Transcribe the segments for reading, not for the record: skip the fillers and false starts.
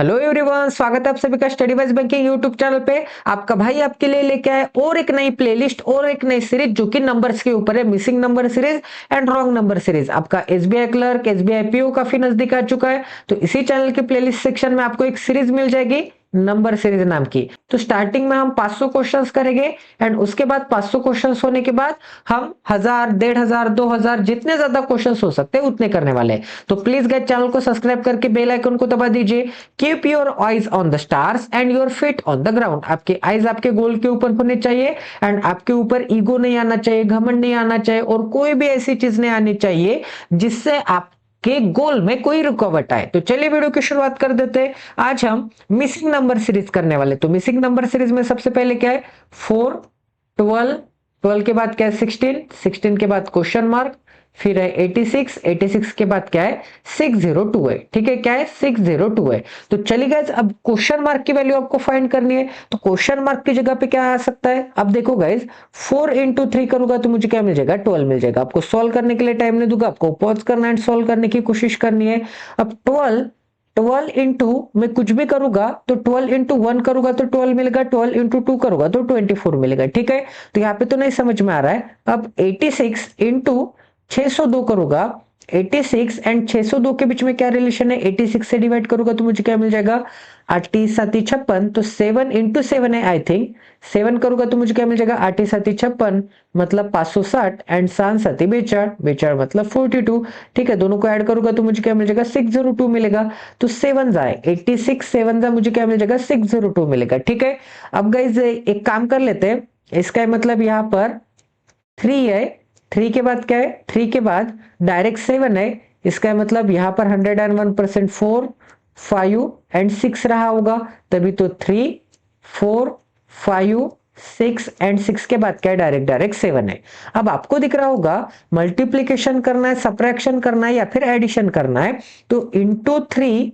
Hello everyone, स्वागत है आप सभी का study wise banking YouTube channel पे। आपका भाई आपके लिए लेके आए और एक नई प्लेलिस्ट और एक नई सीरीज जो कि नंबर्स के ऊपर है। Missing number series and wrong number series. आपका एसबीआई क्लर्क, एसबीआई पीओ काफी नजदीक आ चुका है, तो इसी चैनल के प्लेलिस्ट सेक्शन में आपको एक सीरीज मिल जाएगी नंबर सीरीज नाम की। तो स्टार्टिंग में हम 500 क्वेश्चंस करेंगे एंड उसके बाद 500 क्वेश्चंस होने के बाद हम 1000, 1500, 2000 जितने ज्यादा क्वेश्चंस हो सकते हैं उतने करने वाले हैं। तो प्लीज गाइस चैनल को सब्सक्राइब करके बेल आइकन को दबा दीजिए। Keep your eyes on the stars and your feet on the ground. आपके आईज आपके गोल के ऊपर होने चाहिए एंड आपके ऊपर ईगो नहीं आना चाहिए, घमंड नहीं आना चाहिए और कोई भी ऐसी चीज नहीं आनी चाहिए जिससे आप के गोल में कोई रुकावट आए। तो चलिए वीडियो की शुरुआत कर देते हैं। आज हम मिसिंग नंबर सीरीज करने वाले। तो मिसिंग नंबर सीरीज में सबसे पहले क्या है, 4, 12, 12 के बाद क्या है 16, 16 के बाद क्वेश्चन मार्क, फिर है 86, 86 के बाद क्या है 602 है। ठीक है, क्या है 602 है। तो चलिए गाइस, अब क्वेश्चन मार्क की वैल्यू आपको फाइंड करनी है। तो क्वेश्चन मार्क की जगह पे क्या आ सकता है, अब देखो गाइस, 4 इंटू 3 करूंगा तो मुझे क्या मिल जाएगा, 12 मिल जाएगा। आपको सॉल्व करने के लिए टाइम नहीं दूंगा, आपको पॉज करना एंड सॉल्व करने की कोशिश करनी है। अब 12 इंटू मैं कुछ भी करूंगा तो 12 इंटू 1 करूंगा तो 12 मिलेगा, 12 इंटू 2 करूंगा तो 24 मिलेगा। ठीक है, तो यहाँ पे तो नहीं समझ में आ रहा है। अब 86 इंटू 602 करूंगा, 86 एंड 602 के बीच में क्या रिलेशन है, 86 से डिवाइड करूंगा तो मुझे क्या मिल जाएगा, 8 7 56, तो 7 इंटू 7 है आई थिंक, 7 करूंगा तो मुझे क्या मिल जाएगा, 8 7 56 मतलब 560 एंड 7 7 42 मतलब 42। ठीक है, दोनों को ऐड करूंगा तो मुझे क्या मिल जाएगा, 602 मिलेगा। तो 7 जाए 86, 7 जा मुझे क्या मिल जाएगा, 602 मिलेगा। ठीक है, अब गाइस एक काम कर लेते हैं। इसका मतलब यहाँ पर 3 है, 3 के बाद क्या है, 3 के बाद डायरेक्ट 7 है। इसका मतलब यहां पर 101% 4, 5 एंड 6 रहा होगा, तभी तो 3, 4, 5, 6 एंड 6 के बाद क्या है, डायरेक्ट डायरेक्ट 7 है। अब आपको दिख रहा होगा मल्टीप्लीकेशन करना है, सब्ट्रैक्शन करना है या फिर एडिशन करना है, तो इंटू 3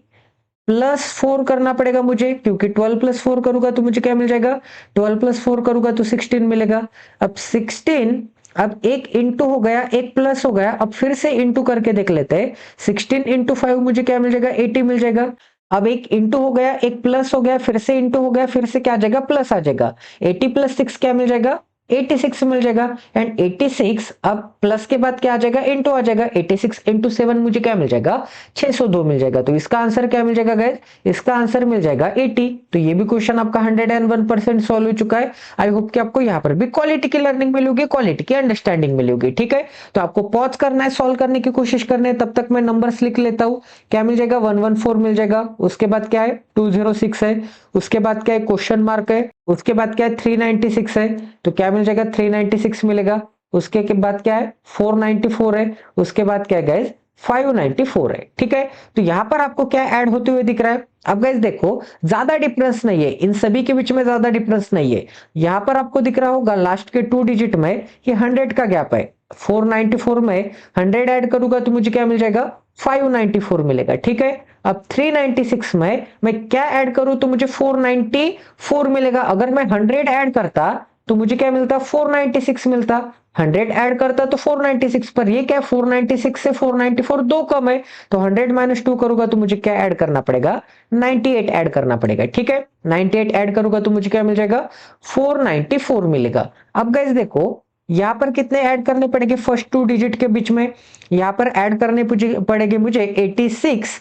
प्लस 4 करना पड़ेगा मुझे, क्योंकि 12 प्लस 4 करूंगा तो मुझे क्या मिल जाएगा, 12 प्लस 4 करूंगा तो 16 मिलेगा। अब 16, अब एक इंटू हो गया, एक प्लस हो गया, अब फिर से इंटू करके देख लेते हैं। 16 इंटू 5 मुझे क्या मिल जाएगा, 80 मिल जाएगा। अब एक इंटू हो गया, एक प्लस हो गया, फिर से इंटू हो गया, फिर से क्या आ जाएगा, प्लस आ जाएगा। 80 प्लस 6 क्या मिल जाएगा, 86 मिल जाएगा। एंड 86 अब प्लस के बाद क्या आ जाएगा, इंटू आ जाएगा। 86 इंटू 7 मुझे क्या मिल जाएगा, 602 मिल जाएगा। तो इसका आंसर क्या मिल जाएगा गाइस, इसका आंसर मिल जाएगा 80। तो ये भी क्वेश्चन आपका 101% सॉल्व हो चुका है। आई होप कि आपको यहाँ पर भी क्वालिटी की लर्निंग मिलेगी, क्वालिटी की अंडरस्टैंडिंग मिलेगी। ठीक है, तो आपको पॉज करना है, सॉल्व करने की कोशिश करनी है। तब तक मैं नंबर्स लिख लेता हूँ। क्या मिल जाएगा, 114 मिल जाएगा। उसके बाद क्या है, 206 है। उसके बाद क्या है, क्वेश्चन मार्क है। उसके बाद क्या है, 396 है। तो क्या मिल जाएगा, 396 मिलेगा। उसके के बाद क्या है, 494 है। उसके बाद क्या है गाइस, 594 है। ठीक है, तो यहां पर आपको क्या ऐड होते हुए दिख रहा है। अब गाइस देखो, ज्यादा डिफरेंस नहीं है, इन सभी के बीच में ज्यादा डिफरेंस नहीं है। यहां पर आपको दिख रहा होगा लास्ट के 2 डिजिट में ये 100 का गैप है। 494 में 100 ऐड करूंगा तो मुझे क्या मिल जाएगा, 594 मिलेगा। ठीक है, अब 396 में मैं क्या ऐड करूं तो मुझे 494 मिलेगा। अगर मैं 100 ऐड करता तो मुझे क्या मिलता, 496 मिलता। 100 ऐड करता तो 496, पर ये क्या, 496 से 494 दो कम है, तो 100 माइनस 2 करूंगा तो मुझे क्या ऐड करना पड़ेगा, 98 ऐड करना पड़ेगा। ठीक है, 98 ऐड करूंगा तो मुझे क्या मिल जाएगा, 494 मिलेगा। अब गाइस देखो, यहां पर कितने ऐड करने पड़ेंगे फर्स्ट 2 डिजिट के बीच में, यहां पर ऐड करने पड़ेंगे मुझे 86,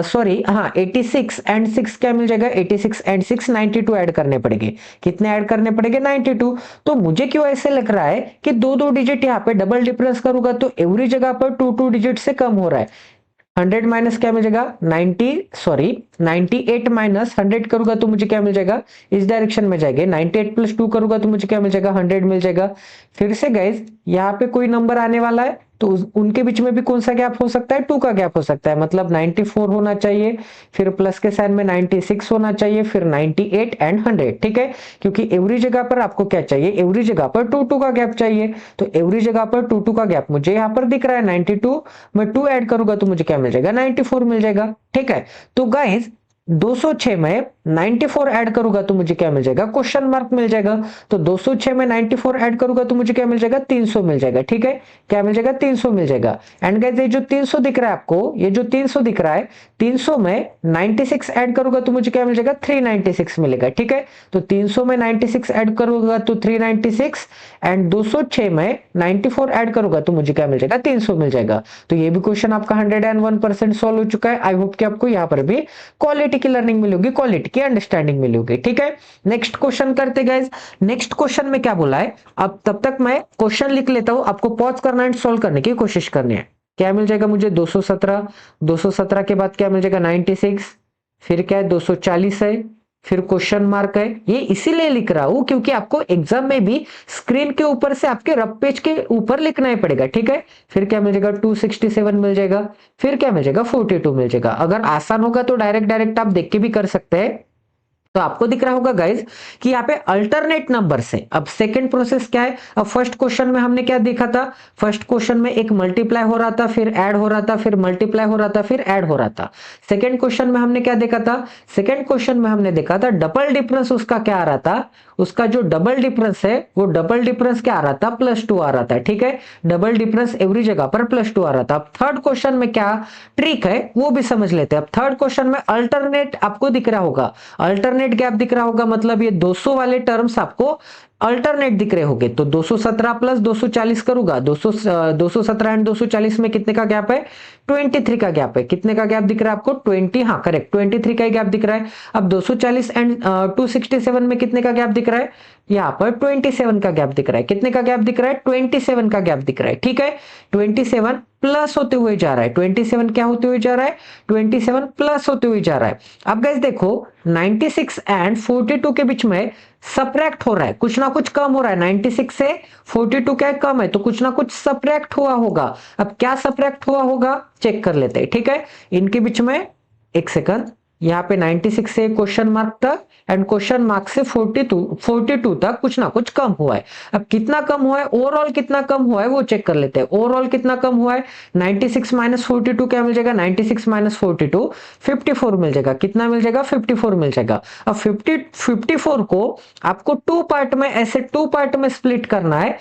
सॉरी हाँ 86 एंड 6 क्या मिल जाएगा, 86 एंड 6 92 ऐड करने पड़ेंगे। कितने ऐड करने पड़ेंगे, 92। तो मुझे क्यों ऐसे लग रहा है कि दो दो डिजिट यहाँ पे डबल डिफरेंस करूंगा तो एवरी जगह पर 2 डिजिट से कम हो रहा है। 100 माइनस क्या मिल जाएगा, 98 माइनस 100 करूंगा तो मुझे क्या मिल जाएगा, इस डायरेक्शन में जाएंगे। 98 प्लस 2 करूंगा तो मुझे क्या मिल जाएगा, 100 मिल जाएगा। फिर से गाइस यहाँ पे कोई नंबर आने वाला है तो उनके बीच में भी कौन सा गैप हो सकता है, 2 का गैप हो सकता है। मतलब 94 होना चाहिए, फिर प्लस के साइन में 96 होना चाहिए, फिर 98 एंड 100। ठीक है, क्योंकि एवरी जगह पर आपको क्या चाहिए, एवरी जगह पर 2 का गैप चाहिए। तो एवरी जगह पर 2 का गैप मुझे यहाँ पर दिख रहा है 92 में 2 ऐड करूंगा तो मुझे क्या मिल जाएगा, 94 मिल जाएगा। ठीक है, तो गाइस 206 में 94 ऐड करूंगा तो मुझे क्या मिल जाएगा, क्वेश्चन मार्क मिल जाएगा। तो 206 में 94 ऐड करूंगा तो मुझे क्या मिल जाएगा, 300 मिल जाएगा। ठीक है, क्या मिल जाएगा, 300 मिल जाएगा। एंड गाइस ये जो 300 दिख रहा है आपको, ये जो 300 दिख रहा है, 300 में 96 ऐड करूंगा तो मुझे क्या मिल जाएगा, 396 मिलेगा। ठीक है, तो 300 में 96 ऐड करूंगा तो 396, एंड 206 में 94 ऐड करूंगा तो मुझे क्या मिल जाएगा, 300 मिल जाएगा। तो ये भी क्वेश्चन आपका 101% सॉल्व हो चुका है। आई होप कि आपको यहाँ पर भी क्वालिटी की लर्निंग मिलेगी, क्वालिटी की अंडरस्टैंडिंग मिलेगी। ठीक है, नेक्स्ट क्वेश्चन करते गाइस। नेक्स्ट क्वेश्चन में क्या बोला है, अब तब तक मैं क्वेश्चन लिख लेता हूं, आपको पॉज करना एंड सॉल्व करने की कोशिश करनी है। क्या मिल जाएगा मुझे, 217, 217 के बाद क्या मिल जाएगा, 96, फिर क्या है 240 है, फिर क्वेश्चन मार्क है। ये इसीलिए लिख रहा हूं क्योंकि आपको एग्जाम में भी स्क्रीन के ऊपर से आपके रफ पेज के ऊपर लिखना ही पड़ेगा। ठीक है, फिर क्या मिल जाएगा, 267 मिल जाएगा, फिर क्या मिल जाएगा, 42 मिल जाएगा। अगर आसान होगा तो डायरेक्ट आप देख के भी कर सकते हैं। तो आपको दिख रहा होगा गाइज कि यहाँ पे अल्टरनेट नंबर से अब सेकंड प्रोसेस क्या है। अब फर्स्ट क्वेश्चन में हमने क्या देखा था, फर्स्ट क्वेश्चन में एक मल्टीप्लाई हो रहा था, फिर ऐड हो रहा था, फिर मल्टीप्लाई हो रहा था, फिर ऐड हो रहा था। सेकंड क्वेश्चन में हमने क्या देखा था, सेकंड क्वेश्चन में हमने देखा था डबल डिफरेंस उसका क्या आ रहा था, उसका जो डबल डिफरेंस है वो डबल डिफरेंस क्या आ रहा था, +2 आ रहा था। ठीक है, डबल डिफरेंस एवरी जगह पर +2 आ रहा था। अब थर्ड क्वेश्चन में क्या ट्रिक है वो भी समझ लेते हैं। अब थर्ड क्वेश्चन में अल्टरनेट आपको दिख रहा होगा, अल्टरनेट गैप दिख रहा होगा, मतलब ये 200 वाले टर्म्स आपको अल्टरनेट दिख रहे होंगे। तो 217 प्लस 240 करूंगा, 217 एंड 240 में कितने का गैप है, 23 का गैप है। कितने का गैप दिख रहा है आपको, 20, हाँ करेक्ट, 23 का ही गैप दिख रहा है। अब 240 एंड 267 में कितने का गैप दिख रहा है, यहाँ पर 27 का गैप दिख रहा है। कितने का गैप दिख रहा है, 27 का गैप दिख रहा है। ठीक है, 27 प्लस होते हुए जा रहा है, 27 क्या होते हुए जा रहा है, 27 प्लस होते हुए जा रहा है। अब गाइस देखो 96 एंड 42 के बीच में सब्ट्रैक्ट हो रहा है, कुछ ना कुछ कम हो रहा है। 96 से 42 क्या कम है, तो कुछ ना कुछ सब्ट्रैक्ट हुआ होगा। अब क्या सब्ट्रैक्ट हुआ होगा चेक कर लेते हैं। ठीक है, इनके बीच में एक सेकंड, यहाँ पे 96 से क्वेश्चन मार्क तक एंड क्वेश्चन मार्क से 42 तक कुछ ना कुछ कम हुआ है। अब कितना कम हुआ है, ओवरऑल कितना कम हुआ है वो चेक कर लेते हैं। ओवरऑल कितना कम हुआ है, 96 माइनस 42 क्या मिल जाएगा, 96 माइनस 42 54 मिल जाएगा। कितना मिल जाएगा, 54 मिल जाएगा। अब 54 को आपको टू पार्ट में, ऐसे टू पार्ट में स्प्लिट करना है।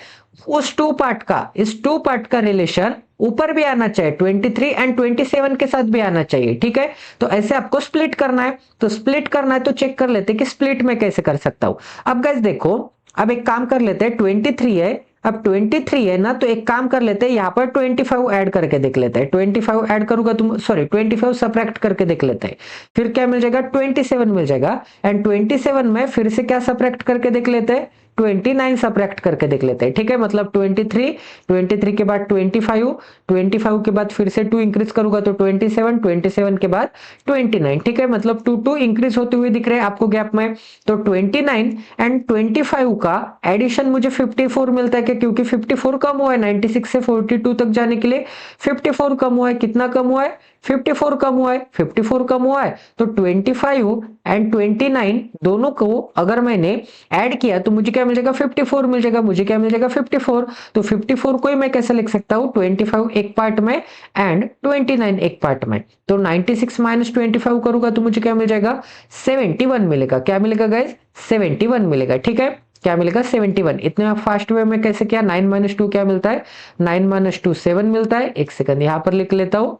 उस टू पार्ट का, इस टू पार्ट का रिलेशन ऊपर भी आना चाहिए, 23 एंड 27 के साथ भी आना चाहिए। ठीक है, तो ऐसे आपको स्प्लिट करना है। तो स्प्लिट करना है तो चेक कर लेते हैं कि स्प्लिट में कैसे कर सकता हूं। अब गाइस देखो, अब एक काम कर लेते हैं, 23 है, अब 23 है ना, तो एक काम कर लेते हैं, यहाँ पर 25 ऐड करके देख लेते हैं। 25 ऐड करूंगा तुम, सॉरी 25 सब्ट्रैक्ट करके देख लेते हैं। फिर क्या मिल जाएगा, 27 मिल जाएगा। एंड 27 में फिर से क्या सब्ट्रैक्ट करके देख लेते हैं, 29 सब्ट्रैक्ट करके देख लेते हैं। ठीक है, मतलब 23 के बाद 25 के बाद फिर से 2 इंक्रीज करूंगा तो 27 के बाद 29। ठीक है, मतलब 2 इंक्रीज होते हुए दिख रहे हैं आपको गैप में। तो 29 एंड 25 का एडिशन मुझे 54 मिलता है, क्योंकि 54 कम हुआ है 96 से 42 तक जाने के लिए। 54 कम हुआ है, कितना कम हुआ है, 54 कम हुआ है, 54 कम हुआ है। तो 25 एंड 29 दोनों को अगर मैंने ऐड किया तो मुझे क्या मिल जाएगा, 54 मिल जाएगा। मुझे क्या मिल जाएगा, 54। तो 54 को ही मैं कैसे लिख सकता हूं, 25 एक पार्ट में एंड 29 एक पार्ट में। तो 96 माइनस 25 करूंगा तो मुझे क्या मिल जाएगा, 71 मिलेगा। क्या मिलेगा गाइज, 71 मिलेगा। ठीक है, क्या मिलेगा, 71। इतने फास्ट वे में कैसे किया, 9 माइनस 2 क्या मिलता है, 9 माइनस 2 7 मिलता है। एक सेकंड यहां पर लिख लेता हूं,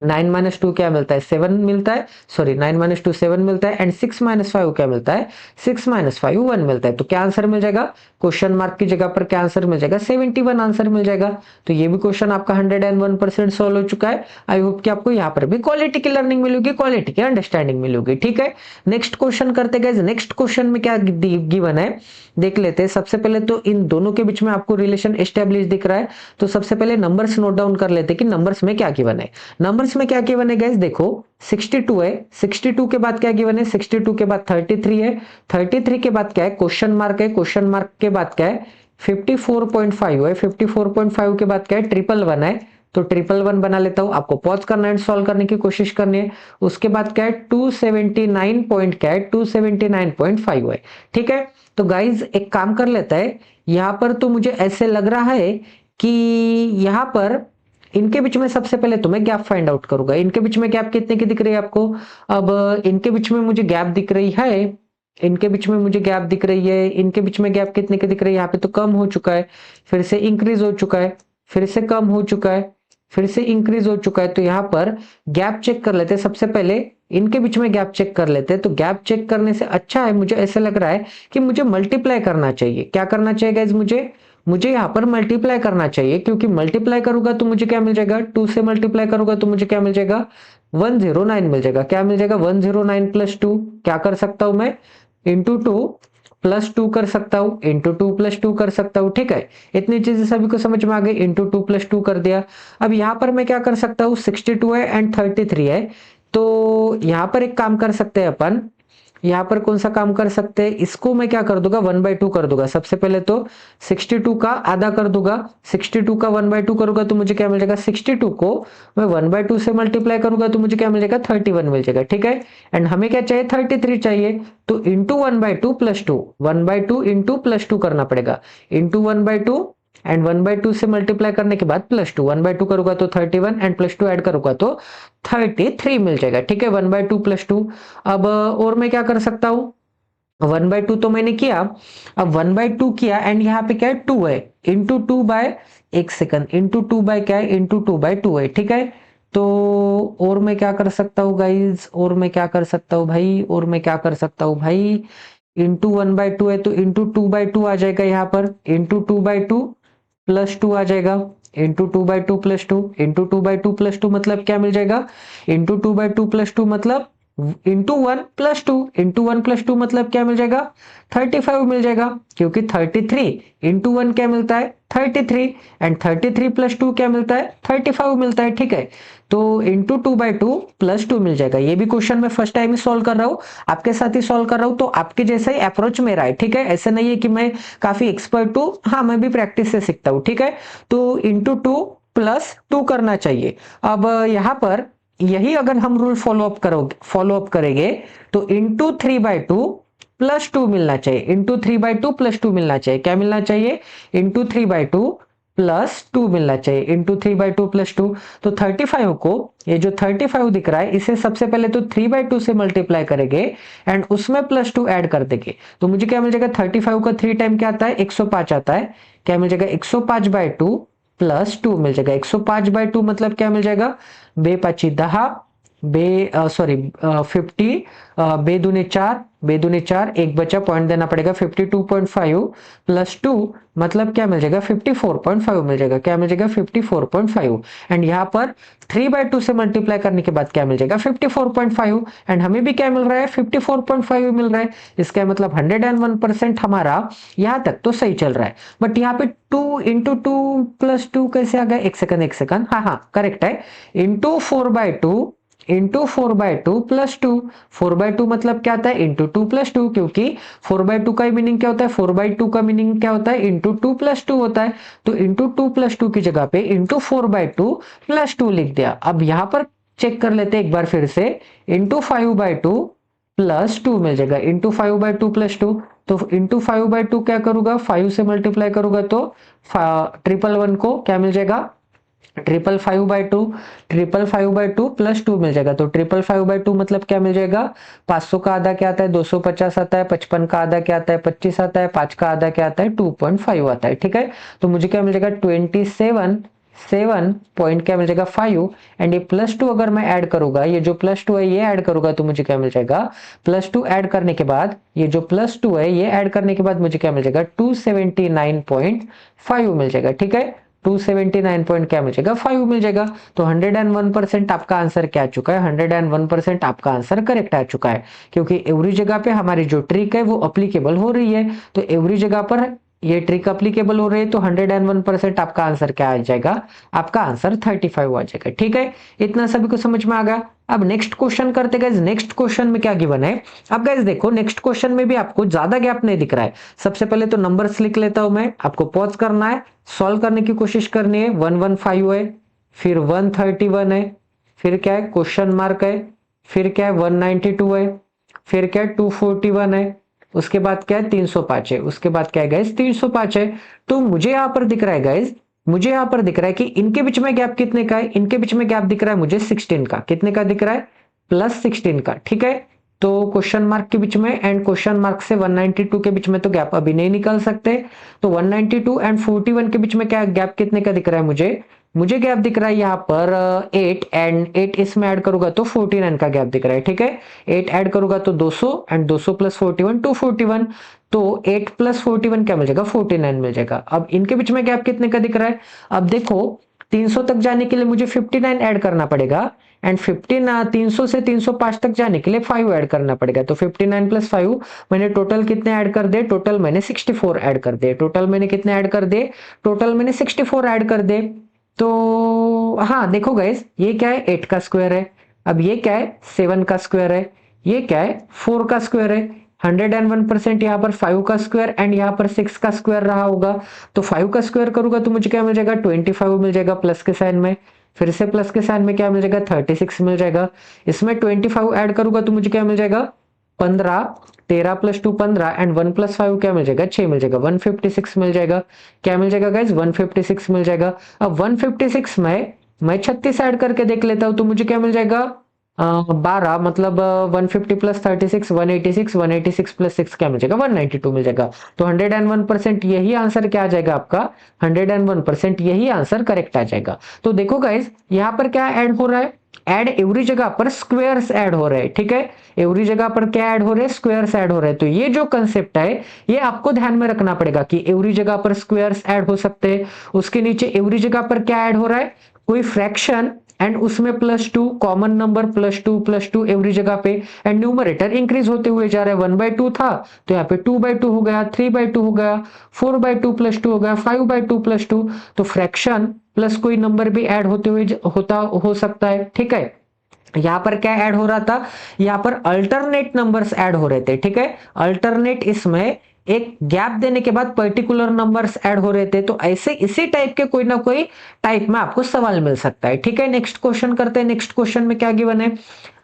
9 माइनस 2 क्या मिलता है, 7 मिलता है, सॉरी 9 माइनस 2 7 मिलता है। एंड 6 माइनस 5 क्या मिलता है, 6 माइनस 5 1 मिलता है। तो क्या आंसर मिल जाएगा, क्वेश्चन मार्क की जगह पर क्या आंसर मिल जाएगा, 71 आंसर मिल जाएगा। तो ये भी क्वेश्चन आपका 101% सॉल्व हो चुका है। आई होप कि आपको यहाँ पर भी क्वालिटी की लर्निंग मिलेगी, क्वालिटी की अंडरस्टैंडिंग मिलेगी। ठीक है, नेक्स्ट क्वेश्चन करते गए। नेक्स्ट क्वेश्चन में क्या गिवन है देख लेते हैं। सबसे पहले तो इन दोनों के बीच में आपको रिलेशन एस्टेब्लिश दिख रहा है, तो सबसे पहले नंबर्स नोट डाउन कर लेते हैं कि नंबर्स में क्या गिवन है। नंबर्स में क्या गिवन है गाइस, देखो 62 है, 62 के बाद क्या गिवन है, 62 के बाद 33 है, 33 के बाद क्या है, क्वेश्चन मार्क है, क्वेश्चन मार्क के बाद क्या है, 54.5 है, 54.5 के बाद क्या है, 111 है। तो 111 बना लेता हूं, आपको पॉज करना है, सॉल्व करने की कोशिश करनी है। उसके बाद क्या है, 279 पॉइंट क्या है, 279.5 है। ठीक है, तो गाइज एक काम कर लेता है, यहां पर तो मुझे ऐसे लग रहा है कि यहां पर इनके बीच में सबसे पहले तो मैं गैप फाइंड आउट करूंगा। इनके बीच में गैप कितने की दिख रही है आपको? अब इनके बीच में मुझे गैप दिख रही है, इनके बीच में मुझे गैप दिख रही है, इनके बीच में गैप कितने की दिख रही है? यहाँ पे तो कम हो चुका है, फिर से इंक्रीज हो चुका है, फिर से कम हो चुका है, फिर से इंक्रीज हो चुका है। तो यहाँ पर गैप चेक कर लेते हैं, सबसे पहले इनके बीच में गैप चेक कर लेते हैं। तो गैप चेक करने से अच्छा है, मुझे ऐसा लग रहा है कि मुझे मल्टीप्लाई करना चाहिए। क्या करना चाहिए गाइज? मुझे यहाँ पर मल्टीप्लाई करना चाहिए, क्योंकि मल्टीप्लाई करूंगा तो मुझे क्या मिल जाएगा? 2 से मल्टीप्लाई करूंगा तो मुझे क्या मिल जाएगा? 109 मिल जाएगा। क्या मिल जाएगा? 109 प्लस 2। क्या कर सकता हूं मैं? इंटू 2 प्लस 2 कर सकता हूं, इंटू 2 प्लस 2 कर सकता हूं। ठीक है, इतनी चीजें सभी को समझ में आ गई। इंटू 2 प्लस 2 कर दिया। अब यहां पर मैं क्या कर सकता हूं? 62 है एंड 33 है, तो यहां पर एक काम कर सकते हैं अपन। यहाँ पर कौन सा काम कर सकते हैं? इसको मैं क्या कर दूंगा? 1/2 कर दूंगा। सबसे पहले तो 62 का आधा कर दूंगा। 62 का 1/2 करूंगा तो मुझे क्या मिल जाएगा? 62 को मैं 1/2 से मल्टीप्लाई करूंगा तो मुझे क्या मिल जाएगा? 31 मिल जाएगा। ठीक है, एंड हमें क्या चाहिए? 33 चाहिए। तो इंटू 1/2 प्लस 2, 1/2 इंटू प्लस 2 करना पड़ेगा। इंटू 1/2 एंड 1/2 से मल्टीप्लाई करने के बाद प्लस 2, 1/2 करूंगा तो 31 एंड प्लस 2 ऐड करूंगा तो 33 मिल जाएगा। ठीक है, 1/2 प्लस 2। अब और मैं क्या कर सकता हूं? 1/2 तो मैंने किया, अब 1/2 किया एंड यहाँ पे क्या है? 2 है, इंटू 2 बाय, एक सेकंड, इंटू 2 बाय क्या है? इंटू 2 बाय 2 है। ठीक है, तो और मैं क्या कर सकता हूँ गाइज? और मैं क्या कर सकता हूँ भाई? और मैं क्या कर सकता हूँ भाई? इंटू 1/2 है तो इंटू 2/2 आ जाएगा। यहाँ पर इंटू 2/2 प्लस 2 आ जाएगा। इंटू 2/2 प्लस 2, इंटू 2/2 प्लस 2 मतलब क्या मिल जाएगा? इंटू 2/2 प्लस 2 मतलब इंटू 1 प्लस 2, इंटू 1 प्लस 2 मतलब क्या मिल जाएगा? 35 मिल जाएगा, क्योंकि 33 इंटू 1 क्या मिलता है? 33 एंड 33 प्लस 2 क्या मिलता है? 35 मिलता है। ठीक है, तो इंटू 2/2 प्लस 2 मिल जाएगा। ये भी क्वेश्चन मैं फर्स्ट टाइम ही सॉल्व कर रहा हूँ, आपके साथ ही सॉल्व कर रहा हूँ, तो आपके जैसा ही अप्रोच मेरा है। ठीक है, ऐसा नहीं है कि मैं काफी एक्सपर्ट हूँ, हाँ मैं भी प्रैक्टिस से सीखता हूँ। ठीक है, तो इंटू 2 प्लस 2 करना चाहिए। अब यहाँ पर यही अगर हम रूल फॉलो अप करेंगे तो इंटू 3/2 प्लस 2 मिलना चाहिए। इंटू 3/2 प्लस 2 मिलना चाहिए। क्या मिलना चाहिए? इंटू 3/2 प्लस 2 मिलना चाहिए। इंटू 3/2 प्लस 2, तो 35 को, ये जो 35 दिख रहा है, इसे सबसे पहले तो 3/2 से मल्टीप्लाई करेंगे एंड उसमें प्लस 2 ऐड कर देंगे तो मुझे क्या मिल जाएगा? 35 का 3 टाइम क्या आता है? 105 आता है। क्या मिल जाएगा? 105/2 प्लस 2 मिल जाएगा। 105/2 मतलब क्या मिल जाएगा? बे 5 10, बे सॉरी 50, बे दूने 4, बे दूने 4, एक बचा पॉइंट देना पड़ेगा। 52.5 प्लस 2 मतलब क्या मिल जाएगा? 54.5 मिल जाएगा। क्या मिल जाएगा? 54.5 एंड यहाँ पर 3/2 से मल्टीप्लाई करने के बाद क्या मिल जाएगा? 54.5 एंड हमें भी क्या मिल रहा है? 54.5 मिल रहा है। इसका मतलब 101% हमारा यहाँ तक तो सही चल रहा है। बट यहाँ पे 2 इंटू 2 प्लस 2 कैसे आ गया? एक सेकंड, हाँ करेक्ट है। इंटू 4/2 प्लस 2, 4/2 मतलब क्या आता है? इंटू 2 प्लस 2, क्योंकि 4/2 का मीनिंग क्या होता है? 4/2 का मीनिंग क्या होता है? इंटू 2 प्लस 2 होता है। तो इंटू 2 प्लस 2 की जगह पे इंटू 4/2 प्लस 2 लिख दिया। अब यहां पर चेक कर लेते हैं एक बार फिर से। इंटू 5/2 प्लस 2 मिल जाएगा। इंटू 5/2 प्लस 2, तो इंटू 5/2 क्या करूंगा? 5 से मल्टीप्लाई करूंगा तो 111 को क्या मिल जाएगा? 555/2, 555/2 प्लस 2 मिल जाएगा। तो 555/2 मतलब क्या मिल जाएगा? 500 का आधा क्या आता है? 250 आता है। 55 का आधा क्या आता है? 25 आता है। 5 का आधा क्या आता है? 2.5 आता है। ठीक है, तो मुझे क्या मिल जाएगा? 7 पॉइंट क्या मिल जाएगा? 5 एंड ये प्लस 2 अगर मैं ऐड करूंगा, ये जो प्लस 2 है ये ऐड करूंगा तो मुझे क्या मिल जाएगा? प्लस 2 ऐड करने के बाद, ये जो प्लस 2 है ये ऐड करने के बाद मुझे क्या मिल जाएगा? 279.5 मिल जाएगा। ठीक है, 279 पॉइंट क्या मिल जाएगा? 5 मिल जाएगा। तो 101% आपका आंसर क्या आ चुका है? 101% आपका आंसर करेक्ट आ चुका है, क्योंकि एवरी जगह पे हमारी जो ट्रिक है वो अप्लीकेबल हो रही है। तो एवरी जगह पर ये ट्रिक अप्लीकेबल हो रही है, तो 101% आपका आंसर क्या आ जाएगा? आपका आंसर 35 आ जाएगा। ठीक है, इतना सभी को समझ में आ गया। अब नेक्स्ट क्वेश्चन करते गाइस। नेक्स्ट क्वेश्चन में क्या गिवन है? अब गाइस देखो, नेक्स्ट क्वेश्चन में भी आपको ज्यादा गैप नहीं दिख रहा है। सबसे पहले तो नंबर्स लिख लेता हूं मैं, आपको पॉज करना है, सॉल्व करने की कोशिश करनी है। 115 है, फिर 131 है, फिर क्या है? क्वेश्चन मार्क है, फिर क्या है? 192 है, फिर क्या है? 241 है, उसके बाद क्या है? 305 है, उसके बाद क्या है गाइस? 305 है। तो मुझे यहां पर दिख रहा है गाइस मुझे यहां पर दिख रहा है कि इनके बीच में गैप कितने का है, इनके बीच में गैप दिख रहा है मुझे 16 का, कितने का दिख रहा है, +16 का, ठीक है। तो क्वेश्चन मार्क के बीच में एंड क्वेश्चन मार्क से 192 के बीच में तो गैप अभी नहीं निकाल सकते, तो 192 एंड 41 के बीच में क्या गैप कितने का दिख रहा है मुझे गैप दिख रहा है यहाँ पर 8 एंड 8 इसमें ऐड करूंगा तो 49 का गैप दिख रहा है, ठीक है। 8 ऐड करूंगा तो 200 एंड 200 प्लस 41 241, तो 8 प्लस 41 क्या मिल जाएगा, 49 मिल जाएगा। अब इनके बीच में गैप कितने का दिख रहा है, अब देखो 300 तक जाने के लिए मुझे 59 ऐड करना पड़ेगा एंड 300 से 305 तक जाने के लिए 5 ऐड करना पड़ेगा, तो 59 प्लस 5 मैंने टोटल कितने ऐड कर दे, टोटल मैंने 64 ऐड कर दे, टोटल मैंने कितने ऐड कर दे, टोटल मैंने 64 ऐड कर दे। तो हाँ देखो गाइस, ये क्या है 8 का स्क्वायर है, अब ये क्या है 7 का स्क्वायर है, ये क्या है 4 का स्क्वायर है, 101% यहाँ पर 5 का स्क्वायर एंड यहाँ पर 6 का स्क्वायर रहा होगा, तो 5 का स्क्वायर करूंगा तो मुझे क्या मिल जाएगा 25 मिल जाएगा प्लस के साइन में, फिर से प्लस के साइन में क्या मिल जाएगा 36 मिल जाएगा, इसमें 25 ऐड करूंगा तो मुझे क्या मिल जाएगा 15, 13 प्लस 2 15 एंड 1 प्लस 5 क्या मिल जाएगा 6 मिल जाएगा, 156 मिल जाएगा, क्या मिल जाएगा गाइज 156 मिल जाएगा। अब 156 में मैं 36 ऐड करके देख लेता हूं तो मुझे क्या मिल जाएगा 12, मतलब 150 प्लस 36 186, 186 प्लस 6 क्या मिल जाएगा 192 मिल जाएगा। तो 101% यही आंसर क्या आ जाएगा आपका, 101% यही आंसर करेक्ट आ जाएगा। तो देखो गाइज यहाँ पर क्या ऐड हो रहा है, ऐड एवरी जगह पर स्क्वायर्स ऐड हो रहे हैं, ठीक है, एवरी जगह पर क्या ऐड हो रहे हैं, स्क्वायर्स ऐड हो रहे हैं। तो ये जो कंसेप्ट है ये आपको ध्यान में रखना पड़ेगा कि एवरी जगह पर स्क्वायर्स ऐड हो सकते हैं, उसके नीचे एवरी जगह पर क्या ऐड हो रहा है, कोई फ्रैक्शन एंड उसमें +2 कॉमन नंबर +2 एवरी जगह पे एंड न्यूमरेटर इंक्रीज होते हुए जा रहा है, 1/2 था तो यहाँ पे 2/2 हो गया, 3/2 हो गया, 4/2 +2 हो गया, 5/2 +2, तो फ्रैक्शन प्लस कोई नंबर भी ऐड होते हुए हो सकता है, ठीक है। यहां पर क्या ऐड हो रहा था, यहां पर अल्टरनेट नंबर्स ऐड हो रहे थे, ठीक है, अल्टरनेट इसमें एक गैप देने के बाद पर्टिकुलर नंबर्स ऐड हो रहे थे, तो ऐसे इसी टाइप के कोई ना कोई टाइप में आपको सवाल मिल सकता है, ठीक है। नेक्स्ट क्वेश्चन करते हैं, नेक्स्ट क्वेश्चन में क्या गिवन है,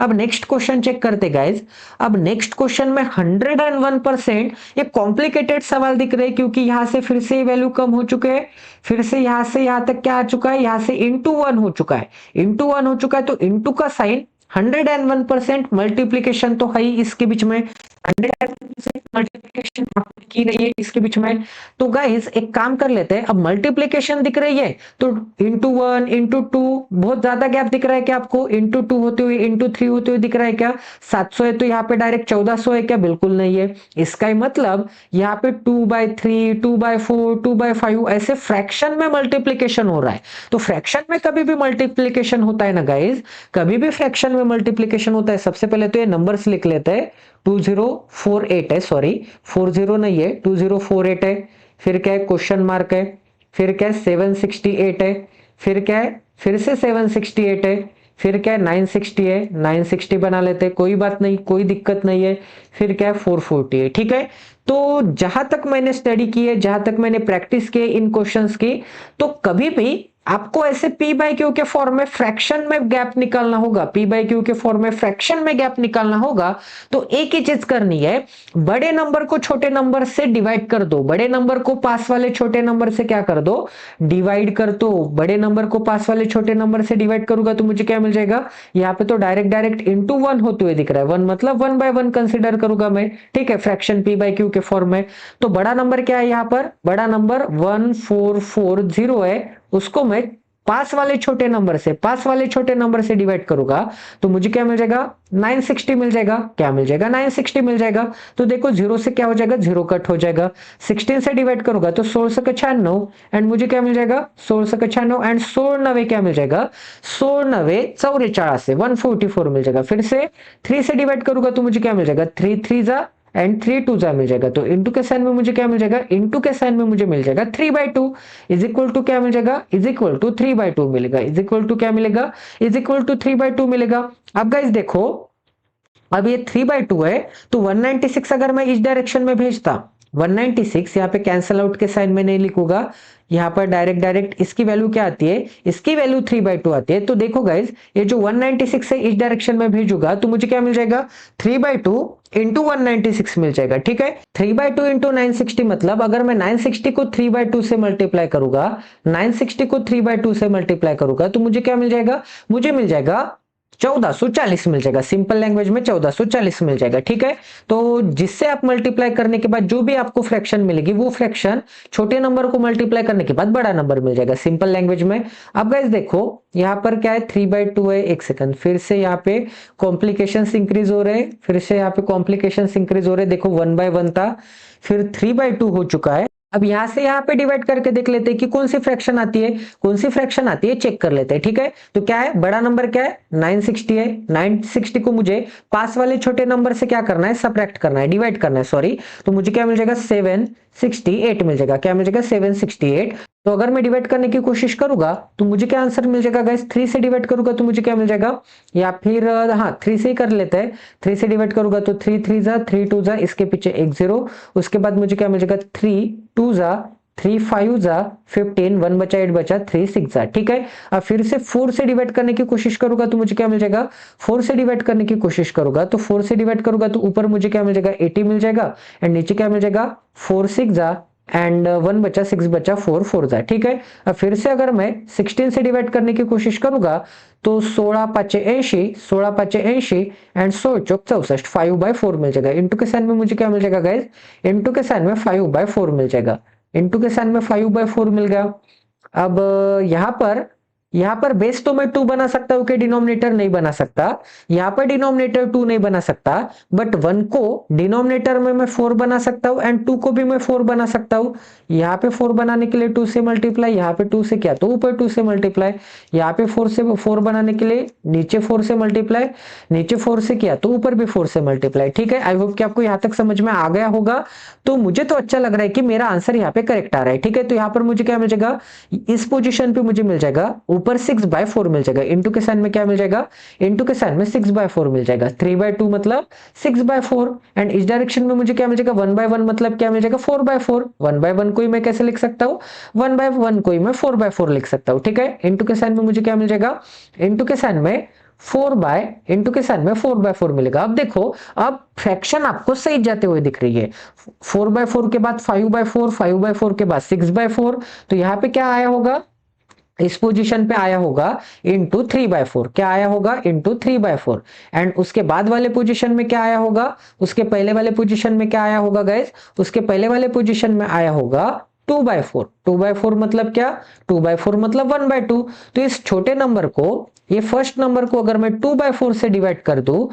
अब नेक्स्ट क्वेश्चन चेक करते गाइज। अब नेक्स्ट क्वेश्चन में 101% ये कॉम्प्लिकेटेड सवाल दिख रहे हैं क्योंकि यहां से फिर से वैल्यू कम हो चुके हैं, फिर से यहां से यहां तक क्या आ चुका है, यहां से *1 हो चुका है, *1 हो चुका है, तो इंटू का साइन 101% मल्टीप्लीकेशन तो है ही इसके बीच में, 101% मल्टीप्लीकेशन की रही है इसके बीच में। तो गाइस एक काम कर लेते हैं, अब मल्टीप्लीकेशन दिख रही है तो *1 *2 बहुत ज्यादा गैप दिख रहा है क्या आपको, *2 होते हुए *3 होते हुए दिख रहा है क्या, 700 है तो यहाँ पे डायरेक्ट 1400 है क्या, बिल्कुल नहीं है। इसका ही मतलब यहाँ पे 2/3 2/4 2/5 ऐसे फ्रैक्शन में मल्टीप्लीकेशन हो रहा है। तो फ्रैक्शन में कभी भी मल्टीप्लीकेशन होता है ना गाइस, कभी भी फ्रैक्शन में मल्टीप्लीकेशन होता है, सबसे पहले तो ये नंबर्स लिख लेते हैं, 2048 है, सॉरी 40 नहीं है, 2048 है, फिर क्या है क्वेश्चन मार्क है, फिर क्या है 768 है, फिर क्या है फिर से 768 है, फिर क्या है 960 है, 960 बना लेते हैं, कोई बात नहीं, कोई दिक्कत नहीं है, फिर क्या है 440 है, ठीक है। तो जहां तक मैंने स्टडी की है, जहां तक मैंने प्रैक्टिस की इन क्वेश्चंस की, तो कभी भी आपको ऐसे p/q के फॉर्म में फ्रैक्शन में गैप निकालना होगा, p/q के फॉर्म में फ्रैक्शन में गैप निकालना होगा, तो एक ही चीज करनी है, बड़े नंबर को छोटे नंबर से डिवाइड कर दो, बड़े नंबर को पास वाले छोटे नंबर से क्या कर दो, डिवाइड कर दो, बड़े नंबर को पास वाले छोटे नंबर से डिवाइड करूंगा तो मुझे क्या मिल जाएगा, यहाँ पे तो डायरेक्ट *1 होते हुए दिख रहा है, 1 मतलब 1/1 कंसिडर करूंगा मैं, ठीक है, फ्रैक्शन p/q के फॉर्म में। तो बड़ा नंबर क्या है, यहाँ पर बड़ा नंबर 1440 है, उसको मैं पास वाले छोटे नंबर से डिवाइड करूंगा तो मुझे क्या मिल जाएगा 960 मिल जाएगा, क्या मिल जाएगा 960 मिल जाएगा। तो देखो 0 से क्या हो जाएगा, 0 कट हो जाएगा, 16 से डिवाइड करूंगा तो 1696 एंड मुझे क्या मिल जाएगा 1696 एंड 16 क्या मिल जाएगा 16 144 मिल जाएगा। फिर से 3 से डिवाइड करूंगा तो मुझे क्या मिल जाएगा 3 3 जा एंड 3 2 जा मिल जाएगा, तो इंटू के साइन में मुझे क्या मिल जाएगा, इंटू के साइन में मुझे मिल जाएगा 3/2 इज इक्वल टू क्या मिल जाएगा, इज इक्वल टू 3/2 मिलेगा, इज इक्वल टू क्या मिलेगा, इज इक्वल टू 3/2 मिलेगा। अब गाइस देखो, अब ये 3/2 है तो 196 अगर मैं इस डायरेक्शन में भेजता 196 यहाँ पे कैंसल आउट के साइन में नहीं लिखूंगा, यहाँ पर डायरेक्ट इसकी वैल्यू क्या आती है, इसकी वैल्यू 3/2 आती है। तो देखो गाइज, ये जो 196 है इस डायरेक्शन में भेजूंगा तो मुझे क्या मिल जाएगा, 3/2 इंटू 196 मिल जाएगा। ठीक है, 3/2 इंटू 960 मतलब अगर मैं 960 को 3/2 से मल्टीप्लाई करूंगा, 960 को 3/2 से मल्टीप्लाई करूंगा तो मुझे क्या मिल जाएगा, मुझे मिल जाएगा 1440 मिल जाएगा। सिंपल लैंग्वेज में 1440 मिल जाएगा। ठीक है, तो जिससे आप मल्टीप्लाई करने के बाद जो भी आपको फ्रैक्शन मिलेगी वो फ्रैक्शन छोटे नंबर को मल्टीप्लाई करने के बाद बड़ा नंबर मिल जाएगा, सिंपल लैंग्वेज में। अब गाइस देखो यहाँ पर क्या है, 3/2 है। एक सेकंड, फिर से यहाँ पे कॉम्प्लिकेशंस इंक्रीज हो रहे हैं, फिर से यहाँ पे कॉम्प्लिकेशंस इंक्रीज हो रहे हैं। देखो 1/1 था, फिर 3/2 हो चुका है। अब यहां से यहां पे डिवाइड करके देख लेते हैं कि कौन सी फ्रैक्शन आती है, कौन सी फ्रैक्शन आती है चेक कर लेते हैं। ठीक है, तो क्या है, बड़ा नंबर क्या है, 960 है। 960 को मुझे पास वाले छोटे नंबर से क्या करना है, सबट्रैक्ट करना है, डिवाइड करना है, सॉरी। तो मुझे क्या मिल जाएगा, 768 मिल जाएगा। क्या मिल जाएगा, 768। तो अगर मैं डिवाइड करने की कोशिश करूंगा तो मुझे क्या आंसर मिल जाएगा गाइस, 3 से डिवाइड करूंगा तो मुझे क्या मिल जाएगा, या फिर हाँ 3 से ही कर लेते हैं। 3 से डिवाइड करूंगा तो 3 3 जा 3 2 जा, इसके पीछे एक 0, उसके बाद मुझे क्या मिल जाएगा, 3 2 जा 3 5 जा 15, 1 बचा 8 बचा 3 6 जा। ठीक है, अब फिर से 4 से डिवाइड करने की कोशिश करूंगा तो मुझे क्या मिल जाएगा, 4 से डिवाइड करने की कोशिश करूंगा तो 4 से डिवाइड करूंगा तो ऊपर मुझे क्या मिल जाएगा, 80 मिल जाएगा, एंड नीचे क्या मिल जाएगा, 4 6 जा एंड 1 बचा 6 बचा 4 4 जा। ठीक है, अब फिर से अगर मैं 16 से डिवाइड करने की कोशिश करूंगा तो 16 5 80, 16 5 80 एंड 100 चौक 64, 5/4 मिल जाएगा। इंटू के साइन में मुझे क्या मिल जाएगा गाइस, इंटू के साइन में 5/4 मिल जाएगा। इंटू के साइन में 5/4 मिल गया। अब यहां पर बेस तो मैं 2 बना सकता हूं कि डिनोमिनेटर नहीं बना सकता, यहां पर डिनोमिनेटर 2 नहीं बना सकता, बट 1 को डिनोमिनेटर में मैं 4 बना सकता हूं एंड 2 को भी मैं 4 बना सकता हूं। यहां पे 4 बनाने के लिए 2 से मल्टीप्लाई, यहां पे 2 से किया तो ऊपर 2 से मल्टीप्लाई, यहां पे 4 से 4 बनाने के लिए नीचे 4 से मल्टीप्लाई, नीचे 4 से किया तो ऊपर भी 4 से मल्टीप्लाई। ठीक है, आई होप कि आपको यहां तक समझ में आ गया होगा। तो मुझे तो अच्छा लग रहा है कि मेरा आंसर यहाँ पे करेक्ट आ रहा है। ठीक है, तो यहाँ पर मुझे क्या मिल जाएगा, इस पोजीशन पे मुझे मिल जाएगा ऊपर 6/4 मिल जाएगा। इंटू के साइन में क्या मिल जाएगा, इंटू के साइन में 6/4 मिल जाएगा। 3/2 मतलब 6/4 एंड इस डायरेक्शन में मुझे क्या मिल जाएगा, 1/1 मतलब क्या मिल जाएगा, 4/4। 1/1 को ही मैं कैसे लिख सकता हूँ, 1/1 को ही मैं 4/4 लिख सकता हूँ। ठीक है, इंटू के साइन में मुझे क्या मिल जाएगा, इंटू के साइन में इंटू के साइन में 4/4 मिलेगा। अब देखो, अब फ्रैक्शन आपको सही जाते हुए दिख रही है। 4/4 के बाद 5/4, 5/4 के बाद 6/4, तो यहाँ पे क्या आया होगा, इस पोजीशन पे आया होगा इंटू 3/4। क्या आया होगा, इंटू 3/4। एंड उसके बाद वाले पोजीशन में क्या आया होगा, उसके पहले वाले पोजीशन में क्या आया होगा गाइस, उसके पहले वाले पोजीशन में आया होगा 2/4। 2/4 मतलब क्या, 2/4 मतलब 1/2। तो इस छोटे नंबर को, ये फर्स्ट नंबर को अगर मैं 2/4 से डिवाइड कर दूं,